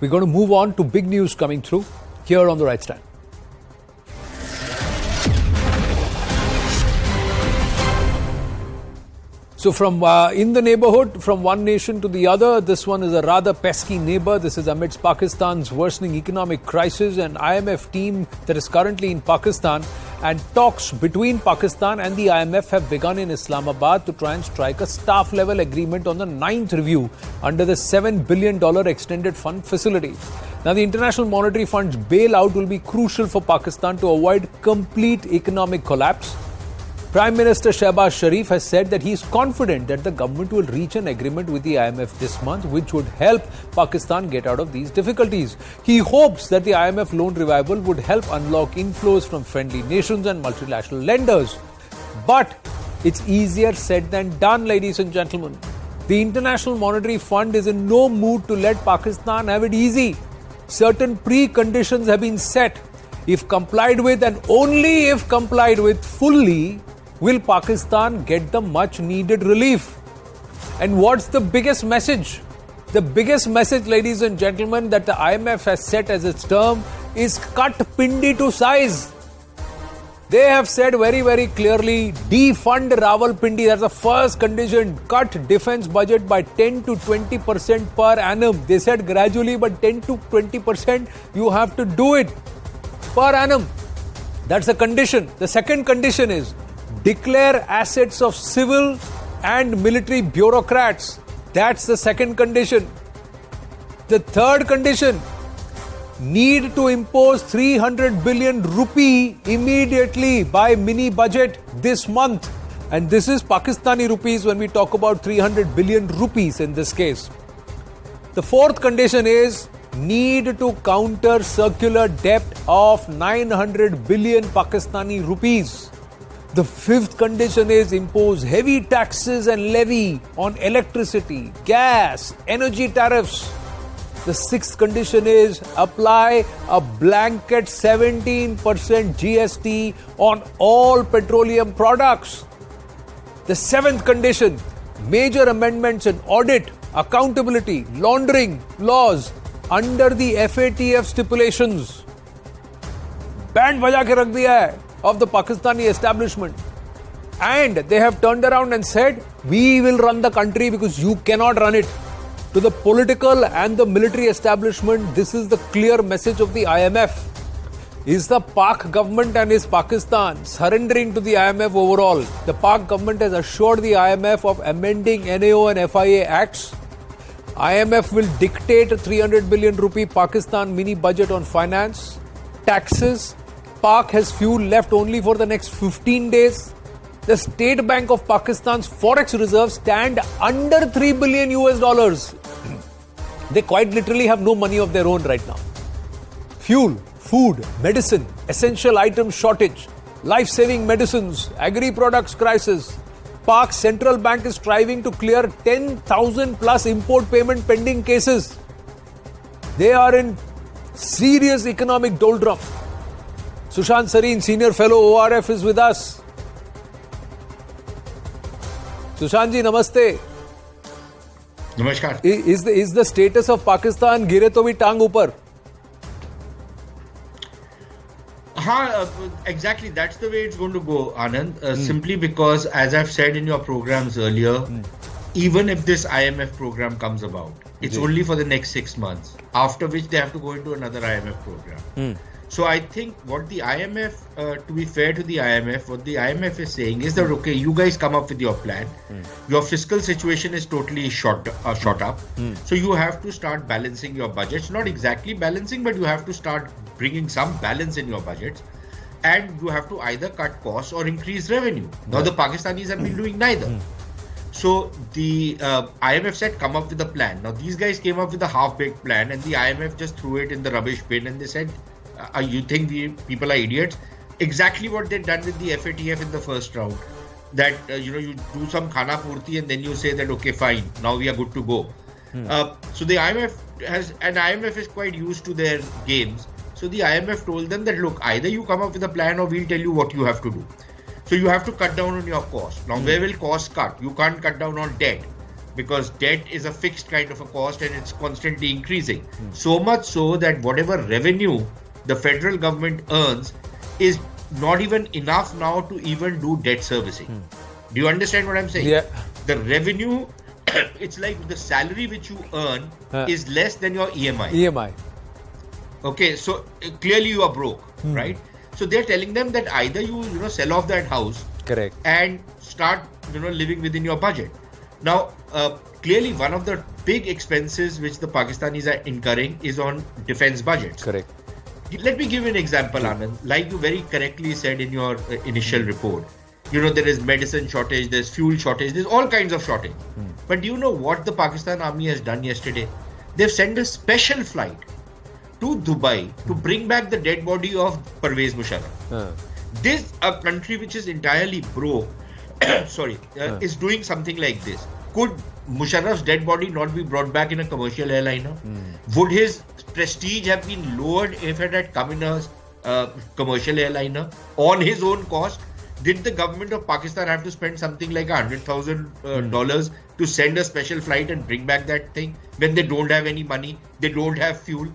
We're going to move on to big news coming through here on The Right Stand. So from in the neighborhood, from one nation to the other, this one is a rather pesky neighbor. This is amidst Pakistan's worsening economic crisis. An IMF team that is currently in Pakistan, and talks between Pakistan and the IMF have begun in Islamabad to try and strike a staff-level agreement on the 9th review under the $7 billion extended fund facility. Now, the International Monetary Fund's bailout will be crucial for Pakistan to avoid complete economic collapse. Prime Minister Shahbaz Sharif has said that he is confident that the government will reach an agreement with the IMF this month, which would help Pakistan get out of these difficulties. He hopes that the IMF loan revival would help unlock inflows from friendly nations and multilateral lenders. But it's easier said than done, ladies and gentlemen. The International Monetary Fund is in no mood to let Pakistan have it easy. Certain preconditions have been set. If complied with, and only if complied with fully, will Pakistan get the much needed relief. And what's the biggest message? The biggest message, ladies and gentlemen, that the IMF has set as its term is cut pindi to size. They have said very, very clearly, defund Rawalpindi. That's the first condition. Cut defense budget by 10 to 20% per annum. They said gradually, but 10 to 20% you have to do it per annum. That's the condition. The second condition is declare assets of civil and military bureaucrats. That's the second condition. The third condition, need to impose 300 billion rupee immediately by mini budget this month. And this is Pakistani rupees when we talk about 300 billion rupees in this case. The fourth condition is need to counter circular debt of 900 billion Pakistani rupees. The fifth condition is impose heavy taxes and levy on electricity, gas, energy tariffs. The sixth condition is apply a blanket 17% GST on all petroleum products. The seventh condition, major amendments in audit, accountability, laundering laws under the FATF stipulations. Band baja ke rakh diya hai of the Pakistani establishment. And they have turned around and said, we will run the country because you cannot run it. To the political and the military establishment, this is the clear message of the IMF. Is the Pak government and is Pakistan surrendering to the IMF overall? The Pak government has assured the IMF of amending NAO and FIA acts. IMF will dictate 300 billion rupee Pakistan mini budget on finance, taxes. Pak has fuel left only for the next 15 days. The State Bank of Pakistan's forex reserves stand under $3 billion US. They quite literally have no money of their own right now. Fuel, food, medicine, essential items shortage, life-saving medicines, agri-products crisis. Pak's central bank is striving to clear 10,000 plus import payment pending cases. They are in serious economic doldrum. Sushant Sareen, senior fellow ORF, is with us. Sushant ji, namaste. Namaskar. Is the status of Pakistan gire to bhi tang upar? Exactly. That's the way it's going to go, Anand. Simply because, as I've said in your programs earlier, even if this IMF program comes about, it's only for the next 6 months, after which they have to go into another IMF program. So I think what the IMF, to be fair to the IMF, what the IMF is saying is that, okay, you guys come up with your plan. Your fiscal situation is totally shot up. So you have to start balancing your budgets. Not exactly balancing, but you have to start bringing some balance in your budgets. And you have to either cut costs or increase revenue. Now the Pakistanis have been doing neither. So the IMF said, come up with a plan. Now these guys came up with a half-baked plan and the IMF just threw it in the rubbish bin and they said, you think the people are idiots? Exactly what they'd done with the FATF in the first round. That, you do some khana purti and then you say that, okay, fine, now we are good to go. So the IMF is quite used to their games. So the IMF told them that, look, either you come up with a plan or we'll tell you what you have to do. So you have to cut down on your costs. Now, where will costs cut? You can't cut down on debt. because debt is a fixed kind of a cost and it's constantly increasing. So much so that whatever revenue the federal government earns is not even enough now to even do debt servicing. Do you understand what I'm saying? Yeah. The revenue, it's like the salary which you earn is less than your EMI. EMI. Okay, so clearly you are broke, right? So they're telling them that either you sell off that house, correct, and start living within your budget. Now, clearly one of the big expenses which the Pakistanis are incurring is on defense budgets. Correct. Let me give you an example, Anand. Like you very correctly said in your initial report, there is medicine shortage, there's fuel shortage, there's all kinds of shortage. But do you know what the Pakistan army has done yesterday? They've sent a special flight to Dubai to bring back the dead body of Pervez Musharraf. This, a country which is entirely broke, is doing something like this. Could Musharraf's dead body not be brought back in a commercial airliner? Would his prestige have been lowered if it had come in a commercial airliner on his own cost? Did the government of Pakistan have to spend something like $100,000 to send a special flight and bring back that thing when they don't have any money, they don't have fuel?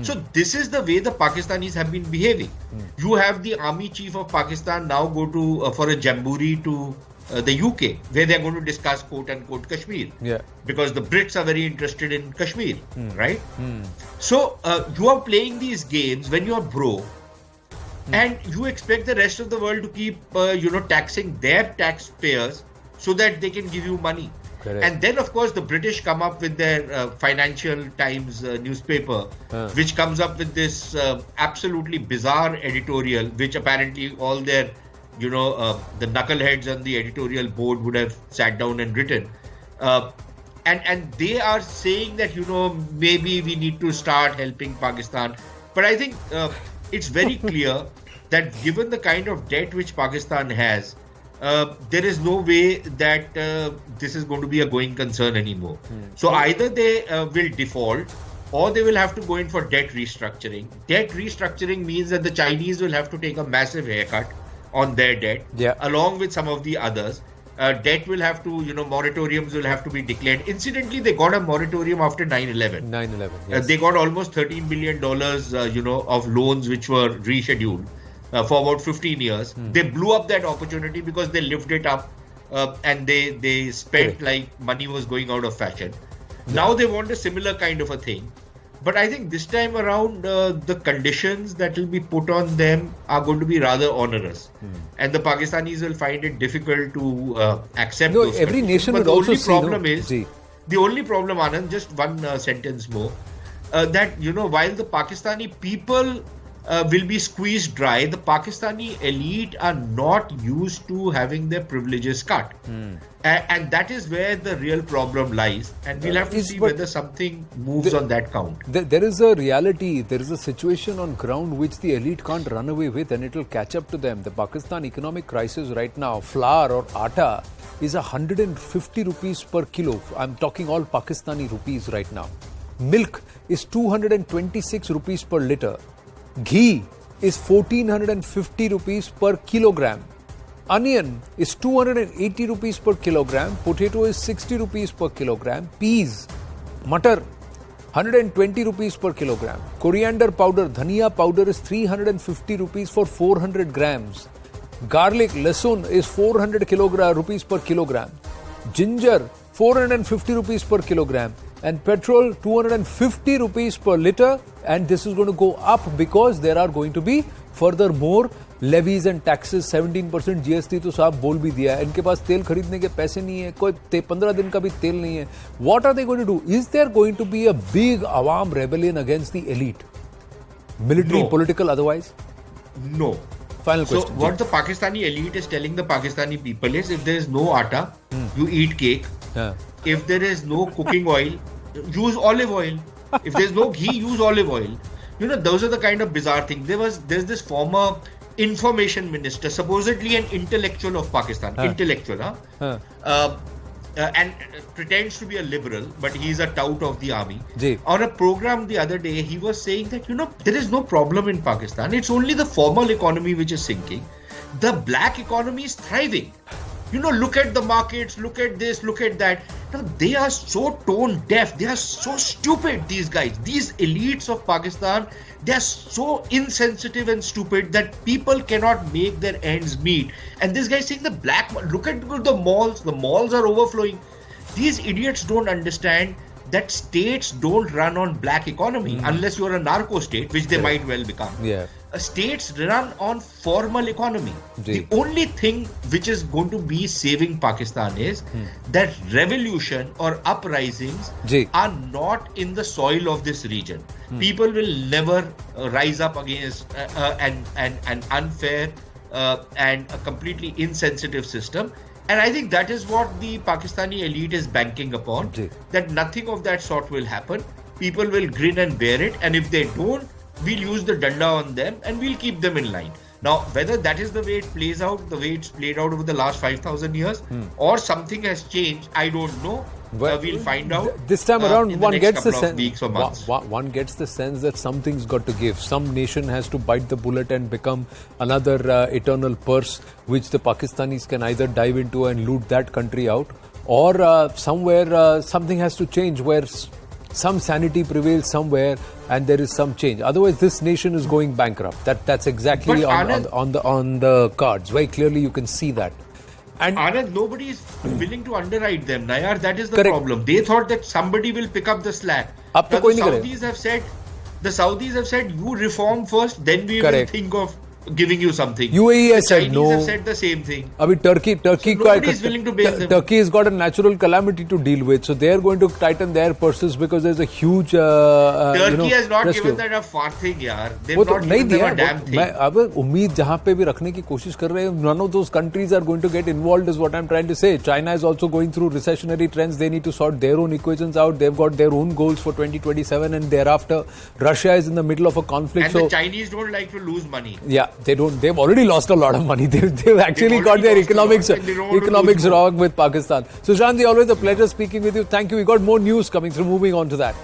So this is the way the Pakistanis have been behaving. You have the army chief of Pakistan now go to for a jamboree to the UK, where they're going to discuss quote unquote Kashmir. Yeah. Because the Brits are very interested in Kashmir, right? So you are playing these games when you are broke, and you expect the rest of the world to keep taxing their taxpayers so that they can give you money. Correct. And then, of course, the British come up with their Financial Times newspaper, which comes up with this absolutely bizarre editorial, which apparently all their, the knuckleheads on the editorial board would have sat down and written. And they are saying that, maybe we need to start helping Pakistan. But I think it's very clear that given the kind of debt which Pakistan has, there is no way that this is going to be a going concern anymore. So either they will default or they will have to go in for debt restructuring. Debt restructuring means that the Chinese will have to take a massive haircut on their debt, along with some of the others. Debt will have to, moratoriums will have to be declared. Incidentally, they got a moratorium after 9/11. 9/11, yes. They got almost $13 billion, of loans which were rescheduled. For about 15 years. They blew up that opportunity because they lived it up and they spent like money was going out of fashion. Now they want a similar kind of a thing. But I think this time around, the conditions that will be put on them are going to be rather onerous. And the Pakistanis will find it difficult to accept those every conditions. nation but would the also only see, problem is, the only problem, Anand, just one sentence more, that, while the Pakistani people will be squeezed dry, the Pakistani elite are not used to having their privileges cut. And that is where the real problem lies. And we'll have to see whether something moves on that count. There is a reality, there is a situation on ground which the elite can't run away with, and it will catch up to them. The Pakistan economic crisis right now, flour or atta is 150 rupees per kilo. I'm talking all Pakistani rupees right now. Milk is 226 rupees per litre. Ghee is 1450 rupees per kilogram. Onion is 280 rupees per kilogram. Potato is 60 rupees per kilogram. Peas, matar, 120 rupees per kilogram. Coriander powder, dhania powder is 350 rupees for 400 grams. Garlic, lasun is 400 rupees per kilogram. Ginger, 450 rupees per kilogram. And petrol, 250 rupees per litre. And this is going to go up because there are going to be further more levies and taxes. 17% GST तो साहब बोल भी दिया है. इनके पास तेल खरीदने के पैसे नहीं है, कोई 15 दिन का भी तेल नहीं है. What are they going to do? Is there going to be a big awam rebellion against the elite? Military, political, otherwise? No. Final question. So what the Pakistani elite is telling the Pakistani people is, if there is no atta, you eat cake. If there is no cooking oil, use olive oil. If there's no ghee, use olive oil. Those are the kind of bizarre things. There's this former information minister, supposedly an intellectual of Pakistan, and pretends to be a liberal, but he's a tout of the army. On a program the other day, he was saying that, there is no problem in Pakistan. It's only the formal economy which is sinking. The black economy is thriving. look at the markets, look at this, look at that. Now, they are so tone deaf. They are so stupid, these guys. These elites of Pakistan, they are so insensitive and stupid that people cannot make their ends meet. And this guy is saying look at the malls. The malls are overflowing. These idiots don't understand that states don't run on black economy unless you're a narco state, which they might well become. Yeah. States run on formal economy. The only thing which is going to be saving Pakistan is that revolution or uprisings are not in the soil of this region. People will never rise up against an unfair and a completely insensitive system. And I think that is what the Pakistani elite is banking upon, that nothing of that sort will happen. People will grin and bear it. And if they don't, we'll use the danda on them and we'll keep them in line. Now, whether that is the way it plays out, the way it's played out over the last 5,000 years, or something has changed, I don't know. We'll find out. This time around, one gets the sense. Weeks or months. One gets the sense that something's got to give. Some nation has to bite the bullet and become another eternal purse, which the Pakistanis can either dive into and loot that country out, or somewhere something has to change where some sanity prevails somewhere and there is some change. Otherwise, this nation is going bankrupt. That's exactly on the cards. Very clearly, you can see that. And Anand, nobody is willing to underwrite them. Nayar, that is the problem. They thought that somebody will pick up the slack. Now, the Saudis have said, you reform first, then we will think of giving you something. UAE has said no. Chinese have said the same thing. Turkey is willing to bail them. Turkey has got a natural calamity to deal with, so they are going to tighten their purses because there's a huge Turkey has not given that a far thing, yaar. They've not given them a damn thing. अब उम्मीद जहाँ पे भी रखने की कोशिश कर रहे हैं, none of those countries are going to get involved is what I'm trying to say. China is also going through recessionary trends. They need to sort their own equations out. They've got their own goals for 2027 and thereafter. Russia is in the middle of a conflict. And the Chinese don't like to lose money. Yeah. They don't. They've already lost a lot of money. They've actually got their economics wrong with Pakistan. Sushant, always a pleasure speaking with you. Thank you. We got more news coming through. Moving on to that.